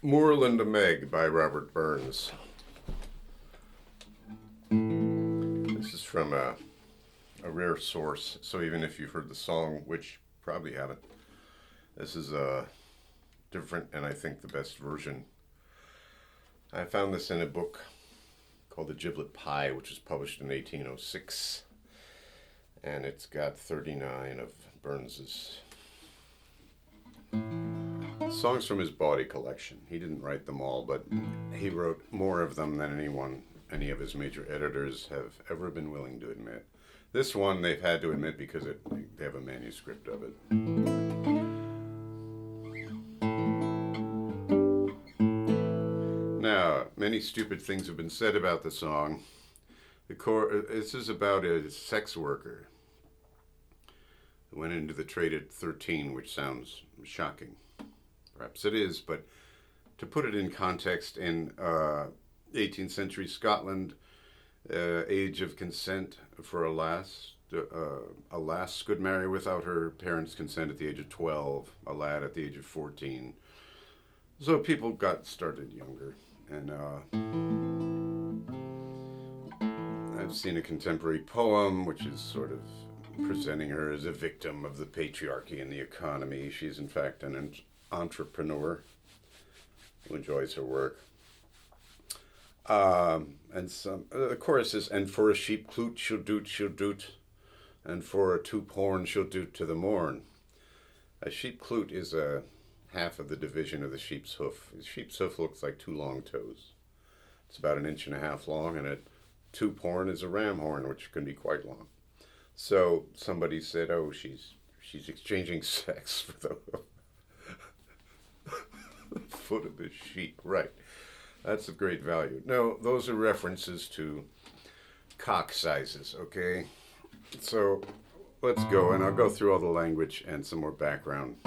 Moorland Meg by Robert Burns. This is from a rare source, so even if you've heard the song, which probably haven't, this is a different and I think the best version. I found this in a book called The Giblet Pie, which was published in 1806, and it's got 39 of Burns's songs from his body collection. He didn't write them all, but he wrote more of them than any of his major editors have ever been willing to admit. This one they've had to admit because they have a manuscript of it. Now, many stupid things have been said about the song. This is about a sex worker who went into the trade at 13, which sounds shocking. Perhaps it is, but to put it in context, in 18th century Scotland, age of consent for a lass could marry without her parents' consent at the age of 12, a lad at the age of 14. So people got started younger. And I've seen a contemporary poem which is sort of presenting her as a victim of the patriarchy and the economy. She's in fact an entrepreneur who enjoys her work. And the chorus is, and for a sheep cloot she'll doot, and for a toop horn she'll doot to the morn. A sheep cloot is a half of the division of the sheep's hoof. The sheep's hoof looks like two long toes. It's about 1.5 inches long, and a toop horn is a ram horn, which can be quite long. So somebody said, oh, she's exchanging sex for the foot of the sheep. Right. That's of great value. No, those are references to cock sizes, okay? So let's go, and I'll go through all the language and some more background.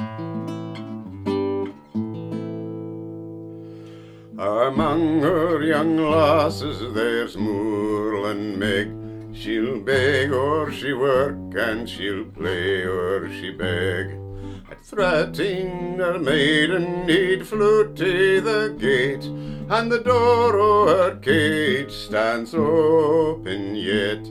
Among her young lasses there's Moorland Meg. She'll beg or she work, and she'll play or she beg. At 13 her maidenhead flew to the gate, and the door o' her cage stands open yet.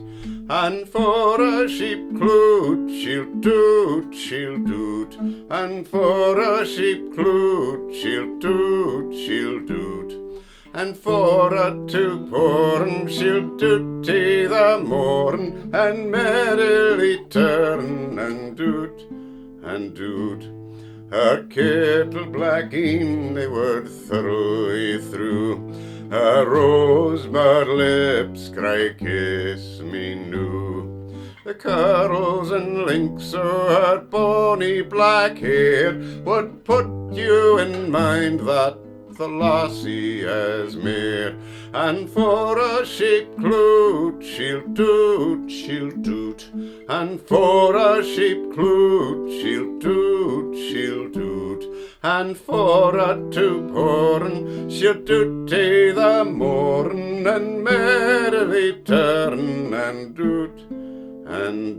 And for a sheep cloot she'll doot, and for a sheep cloot she'll doot, and for a toop horn she'll doot to the morn, and merrily turn and doot. Her kittle black in the word thro, her rosebud lips cry kiss me noo. The curls and links o' her bonny black hair would put you in mind that the lassie has mair. And for a sheep cloot she'll doot, and for a sheep cloot she'll doot, and for a toop horn she'll doot to the morn, and merrily turn and doot. An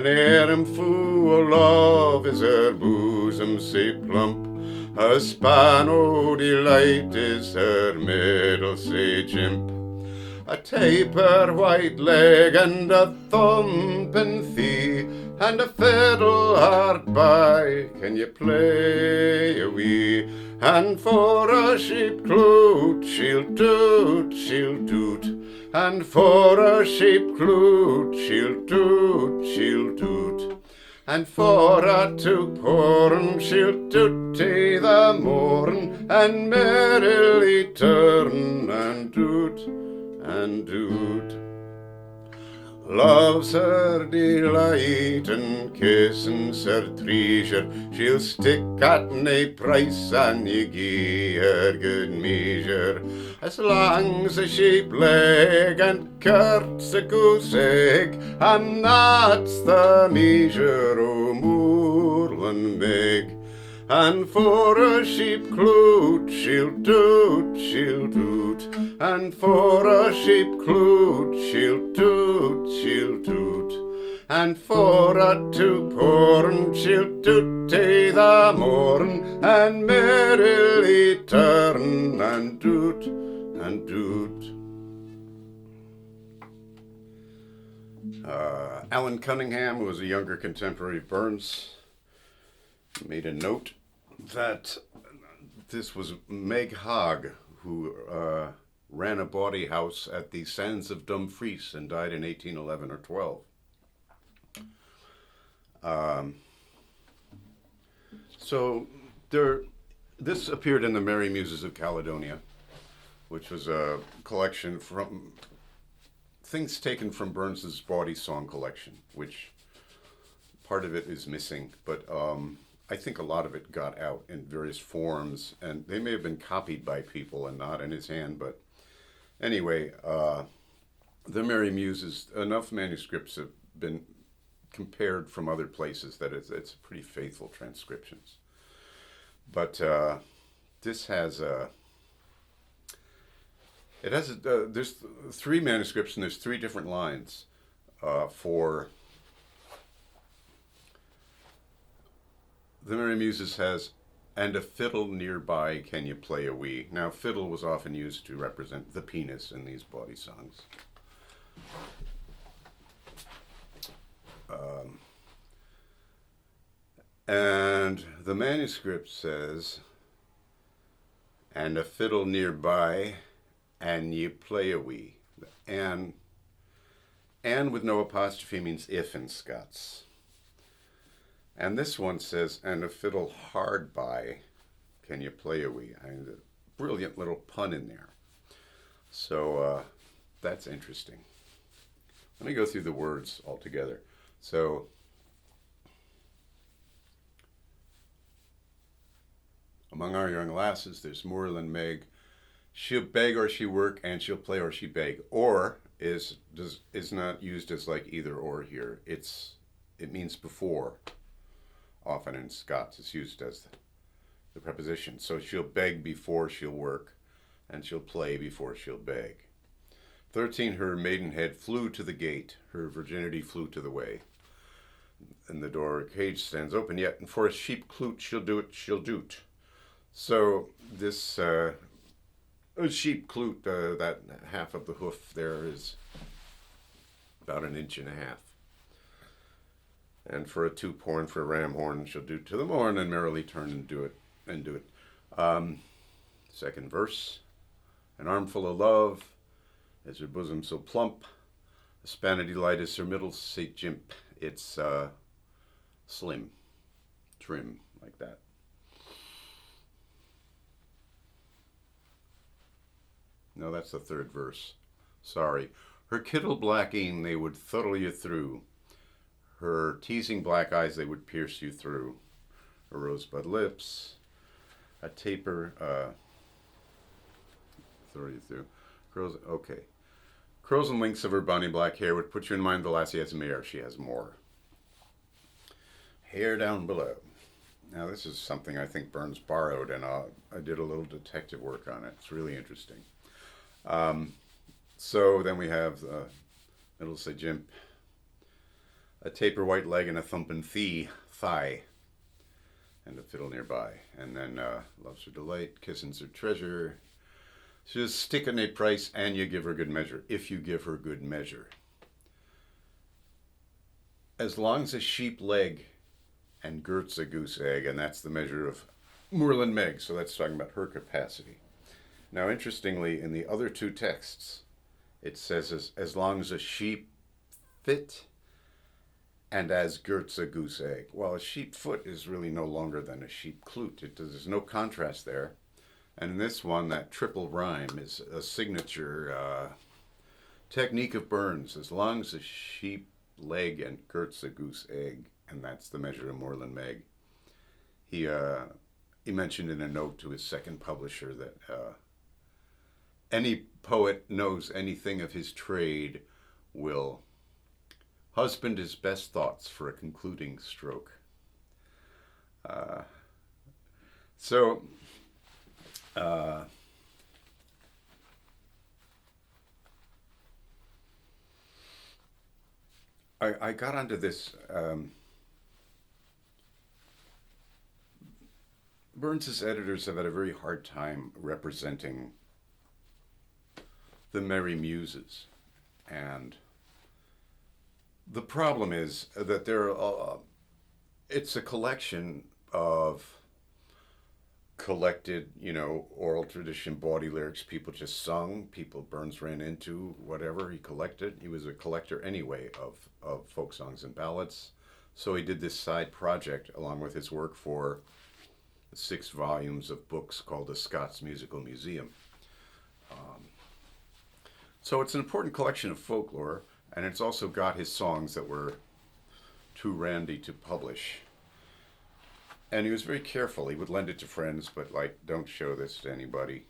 armfu o' love is her bosom sae plump, her span o' delight is her middle sae jimp. A taper white leg and a thumpin thie, and a fiddle hard by, can you play a wee? And for a sheep cloot she'll doot, and for a sheep cloot she'll doot, and for a toop horn she'll doot to the morn, and merrily turn and doot. Love's her delight and kissin's her treasure. She'll stick at nae price and ye gie her good measure. As long's a sheep leg and curt's a goose egg, and that's the measure o' Moorland Meg. And for a sheep cloot she'll doot, and for a sheep cloot she'll doot, and for a toop horn she'll doot tae the morn, and merrily turn and doot and doot. Alan Cunningham, who was a younger contemporary of Burns, made a note that this was Meg Hogg, who ran a bawdy house at the Sands of Dumfries and died in 1811 or 12. So this appeared in the Merry Muses of Caledonia, which was a collection from things taken from Burns's bawdy song collection, which part of it is missing, but I think a lot of it got out in various forms, and they may have been copied by people and not in his hand, but anyway, the Merry Muses, enough manuscripts have been compared from other places that it's pretty faithful transcriptions. But this has there's 3 manuscripts and there's 3 different lines for the Merry Muses has, and a fiddle nearby, can you play a wee? Now, fiddle was often used to represent the penis in these bawdy songs. And the manuscript says, and a fiddle nearby, and you play a wee. And with no apostrophe means if in Scots. And this one says, and a fiddle hard by, can you play a wee? I mean, a brilliant little pun in there. So that's interesting. Let me go through the words all together. So, among our young lasses, there's Moorland Meg. She'll beg or she work, and she'll play or she beg. Or is not used as like either or here. It means before. Often in Scots, it's used as the preposition. So she'll beg before she'll work, and she'll play before she'll beg. 13, her maidenhead flew to the gate, her virginity flew to the way. And the door cage stands open yet, and for a sheep cloot she'll do it, she'll doot. So this sheep cloot, that half of the hoof there is about 1.5 inches. And for a toop horn, for a ram horn, she'll do to the morn and merrily turn and do it. Second verse, an armful of love is her bosom so plump, a span of delight is her middle say jimp. It's slim, trim, like that. No, that's the 3rd verse. Sorry. Her kittle blacking, they would thurl you through. Her teasing black eyes, they would pierce you through. Her rosebud lips, a taper, throw you through. Curls and links of her bonny black hair would put you in mind the lassie has mair, she has more. Hair down below. Now this is something I think Burns borrowed, and I did a little detective work on it. It's really interesting. So then we have it'll say jimp, a taper white leg and a thumpin thie, and a fiddle nearby. And then loves her delight, kissin's her treasure. She'll stick in a price, and you give her good measure, if you give her good measure. As long as a sheep leg and girts a goose egg, and that's the measure of Moorland Meg, so that's talking about her capacity. Now, interestingly, in the other 2 texts, it says as long as a sheep fit and as girts a goose egg. Well, a sheep foot is really no longer than a sheep cloot. There's no contrast there. And in this one, that triple rhyme is a signature technique of Burns. As long as a sheep leg and girts a goose egg, and that's the measure of Moorland Meg. He mentioned in a note to his second publisher that any poet knows anything of his trade will husband his best thoughts for a concluding stroke. I got onto this Burns's editors have had a very hard time representing the Merry Muses. And the problem is that it's a collection of collected, oral tradition bawdy lyrics people just sung, people Burns ran into, whatever he collected. He was a collector anyway of folk songs and ballads. So he did this side project along with his work for 6 volumes of books called the Scots Musical Museum. So it's an important collection of folklore, and it's also got his songs that were too randy to publish. And he was very careful. He would lend it to friends, but don't show this to anybody.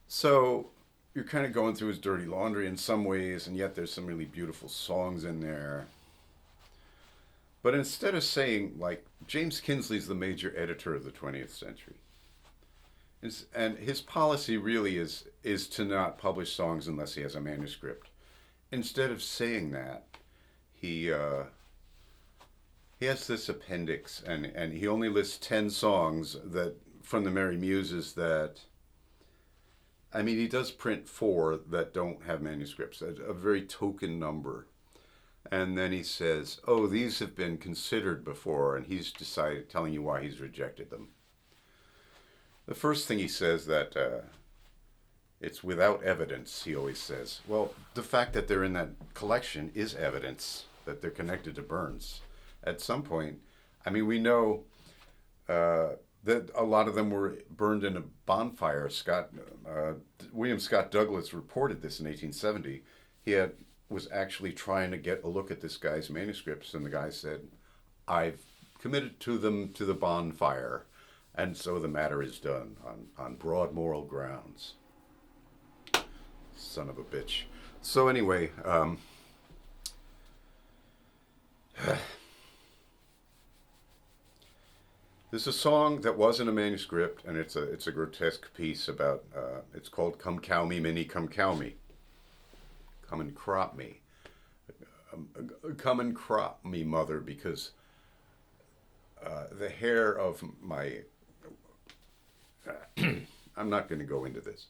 So you're kind of going through his dirty laundry in some ways, and yet there's some really beautiful songs in there. But instead of saying, James Kinsley's the major editor of the 20th century. And his policy really is to not publish songs unless he has a manuscript. Instead of saying that, he has this appendix, and he only lists 10 songs that from the Merry Muses that, he does print 4 that don't have manuscripts, a very token number. And then he says, oh, these have been considered before, and he's decided, telling you why he's rejected them. The first thing he says that it's without evidence, he always says. Well, the fact that they're in that collection is evidence that they're connected to Burns. At some point, we know that a lot of them were burned in a bonfire. William Scott Douglas reported this in 1870. He was actually trying to get a look at this guy's manuscripts, and the guy said, I've committed to them to the bonfire, and so the matter is done on broad moral grounds. Son of a bitch. So anyway, there's a song that wasn't a manuscript, and it's a grotesque piece about, it's called Come Cow Me, Minnie, Come Cow Me. Come and crop me. Come and crop me, mother, because the hair of my... I'm not going to go into this.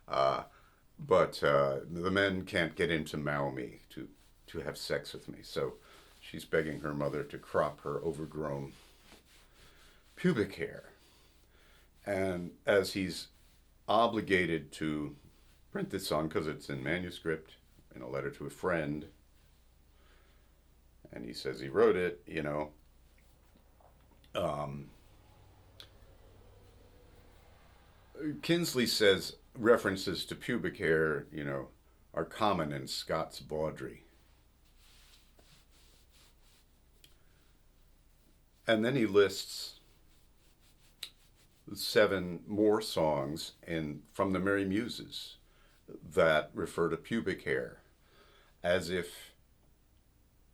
But the men can't get into Maumee to have sex with me. So she's begging her mother to crop her overgrown pubic hair. And as he's obligated to print this song, because it's in manuscript, in a letter to a friend, and he says he wrote it, Kinsley says references to pubic hair, are common in Scots bawdry. And then he lists 7 more songs from the Merry Muses that refer to pubic hair, as if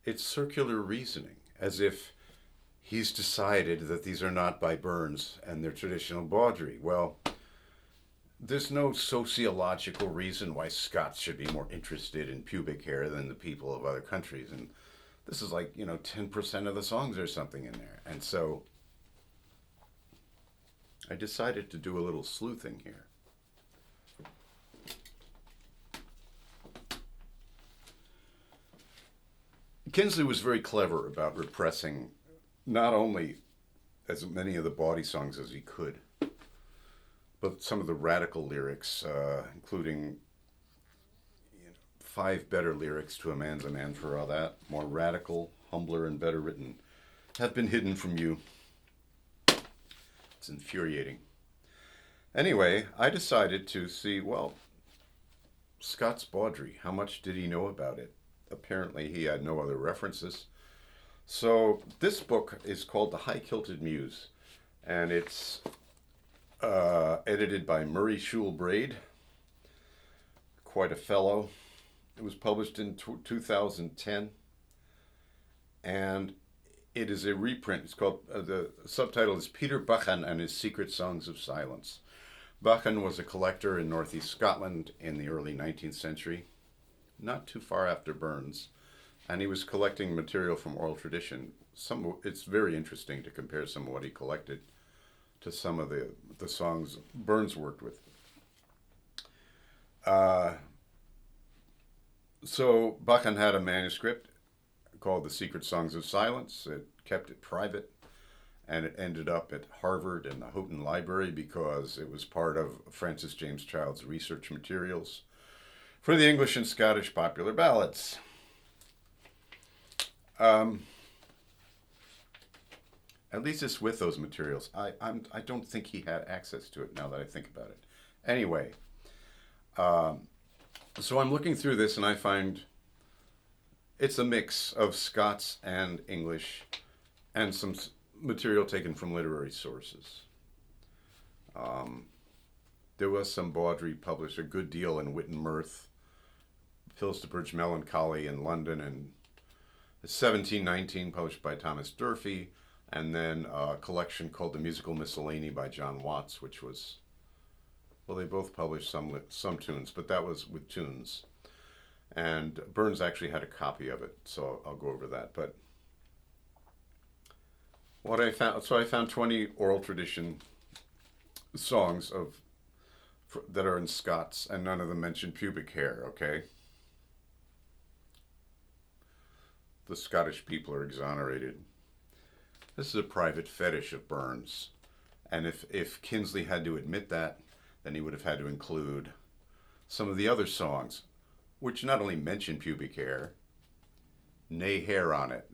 it's circular reasoning, as if he's decided that these are not by Burns and they're traditional bawdry. Well, there's no sociological reason why Scots should be more interested in pubic hair than the people of other countries. And this is 10% of the songs or something in there. And so I decided to do a little sleuthing here. Kinsley was very clever about repressing not only as many of the bawdy songs as he could, but some of the radical lyrics, including 5 better lyrics to A Man's a Man for All That, more radical, humbler, and better written, have been hidden from you. It's infuriating. Anyway, I decided to see, Scots bawdry, how much did he know about it? Apparently he had no other references. So this book is called The High Kilted Muse, and it's edited by Murray Shule Braid, quite a fellow. It was published in 2010, and it is a reprint. It's called, the subtitle is Peter Buchan and His Secret Songs of Silence. Buchan was a collector in northeast Scotland in the early 19th century, not too far after Burns, and he was collecting material from oral tradition. It's very interesting to compare some of what he collected to some of the songs Burns worked with. Uh, so Buchan had a manuscript called The Secret Songs of Silence. It kept it private, and it ended up at Harvard and the Houghton Library because it was part of Francis James Child's research materials for the English and Scottish popular ballads. At least it's with those materials. I don't think he had access to it now that I think about it. Anyway, so I'm looking through this and I find it's a mix of Scots and English and some material taken from literary sources. There was some Bawdry published a good deal in Wit and Mirth, Pilsterbridge Melancholy in London, and 1719 published by Thomas Durfee, and then a collection called The Musical Miscellany by John Watts, which was, well, they both published some tunes, but that was with tunes. And Burns actually had a copy of it, so I'll go over that. But what I found 20 oral tradition songs that are in Scots, and none of them mention pubic hair, okay? The Scottish people are exonerated. This is a private fetish of Burns. And if Kinsley had to admit that, then he would have had to include some of the other songs, which not only mention pubic hair, nay hair on it.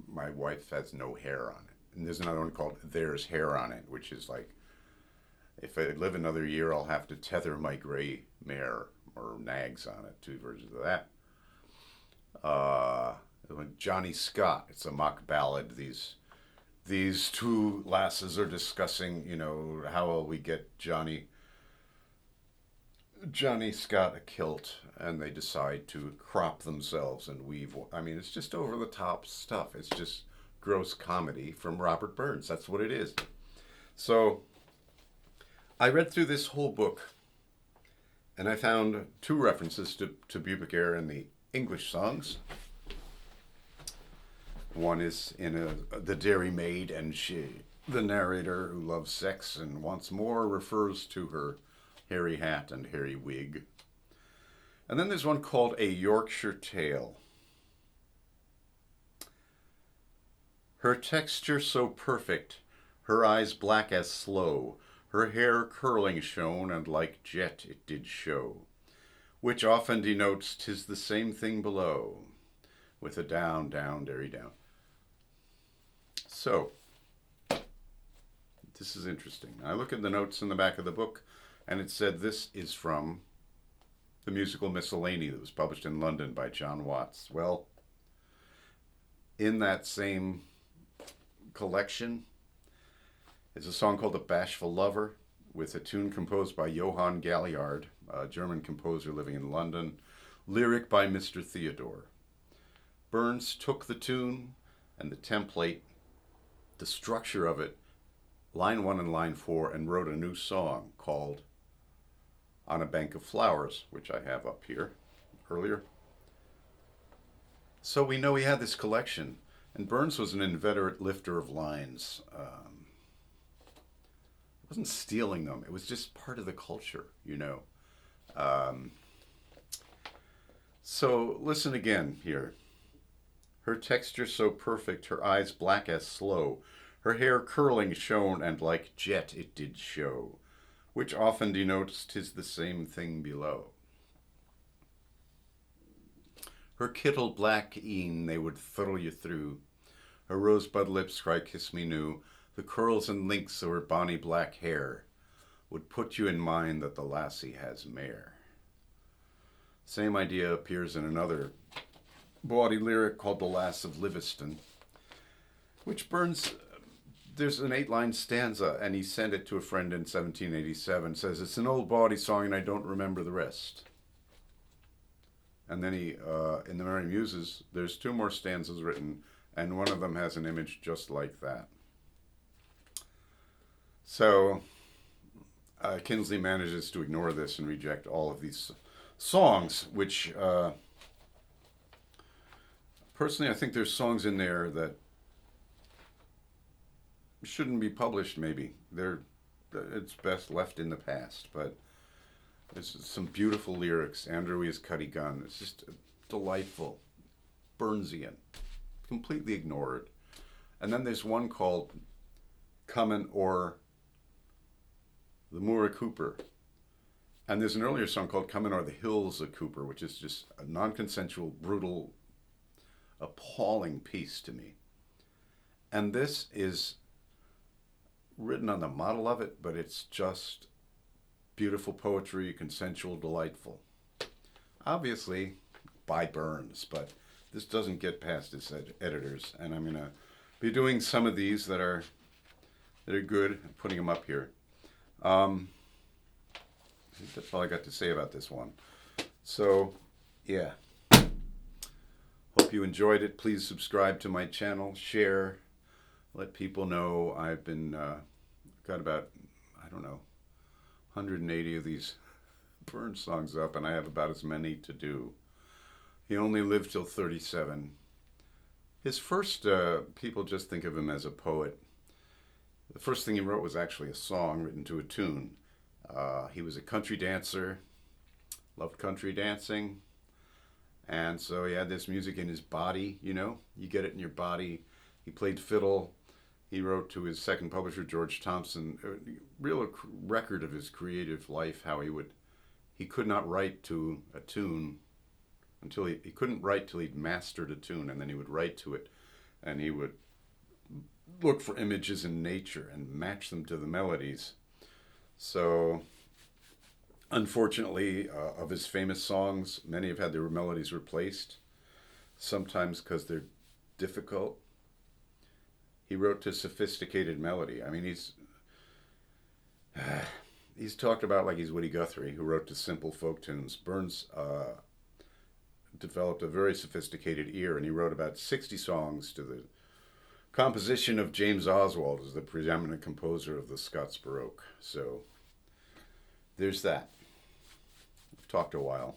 My wife has no hair on it. And there's another one called There's Hair on It, which is like, if I live another year, I'll have to tether my gray mare or nags on it. 2 versions of that. Johnny Scott, it's a mock ballad. These 2 lasses are discussing, how will we get Johnny Scott a kilt, and they decide to crop themselves and weave. I mean, it's just over the top stuff. It's just gross comedy from Robert Burns. That's what it is. So I read through this whole book, and I found 2 references to pubic hair in the English songs. One is in The Dairy Maid, and the narrator who loves sex and wants more refers to her hairy hat and hairy wig. And then there's one called A Yorkshire Tale. Her texture so perfect, her eyes black as sloe, her hair curling shone, and like jet it did show, which often denotes 'tis the same thing below, with a down, down, dairy down. So, this is interesting. I look at the notes in the back of the book, and it said this is from The Musical Miscellany that was published in London by John Watts. Well, in that same collection is a song called The Bashful Lover, with a tune composed by Johann Galliard, a German composer living in London, lyric by Mr. Theodore. Burns took the tune and the template, the structure of it, line 1 and line 4, and wrote a new song called On a Bank of Flowers, which I have up here earlier. So we know he had this collection, and Burns was an inveterate lifter of lines. He wasn't stealing them. It was just part of the culture, So listen again here. Her texture so perfect, her eyes black as sloe, her hair curling shone, and like jet it did show, which often denotes 'tis the same thing below. Her kittle black e'en they would throw you through, her rosebud lips cry kiss me new, the curls and links of her bonny black hair would put you in mind that the lassie has mair. Same idea appears in another bawdy lyric called The Lass of Livingston, which Burns, there's an 8-line stanza, and he sent it to a friend in 1787, says, it's an old bawdy song and I don't remember the rest. And then he, in the Merry Muses, there's 2 more stanzas written, and one of them has an image just like that. So Kinsley manages to ignore this and reject all of these songs, which personally I think there's songs in there that shouldn't be published. Maybe it's best left in the past. But there's some beautiful lyrics. Andrew is Cuddy Gun. It's just delightful, Burnsian, completely ignored. And then there's one called Comin' or the Moor of Cooper. And there's an earlier song called Comin' or the Hills of Cooper, which is just a non-consensual, brutal, appalling piece to me. And this is written on the model of it, but it's just beautiful poetry, consensual, delightful. Obviously, by Burns, but this doesn't get past its editors. And I'm going to be doing some of these that are good, and putting them up here. That's all I got to say about this one. So, yeah. Hope you enjoyed it. Please subscribe to my channel, share, let people know. I've been, got about, 180 of these Burns songs up, and I have about as many to do. He only lived till 37. His first, people just think of him as a poet. The first thing he wrote was actually a song written to a tune. He was a country dancer, loved country dancing, and so he had this music in his body, you get it in your body. He played fiddle. He wrote to his second publisher, George Thompson, a real record of his creative life, how he could not write to a tune until he couldn't write till he'd mastered a tune, and then he would write to it, and he would look for images in nature and match them to the melodies. So, unfortunately, of his famous songs, many have had their melodies replaced, sometimes because they're difficult. He wrote to sophisticated melody. I mean, he's talked about like he's Woody Guthrie, who wrote to simple folk tunes. Burns developed a very sophisticated ear, and he wrote about 60 songs to the composition of James Oswald as the preeminent composer of the Scots Baroque. So there's that. I've talked a while.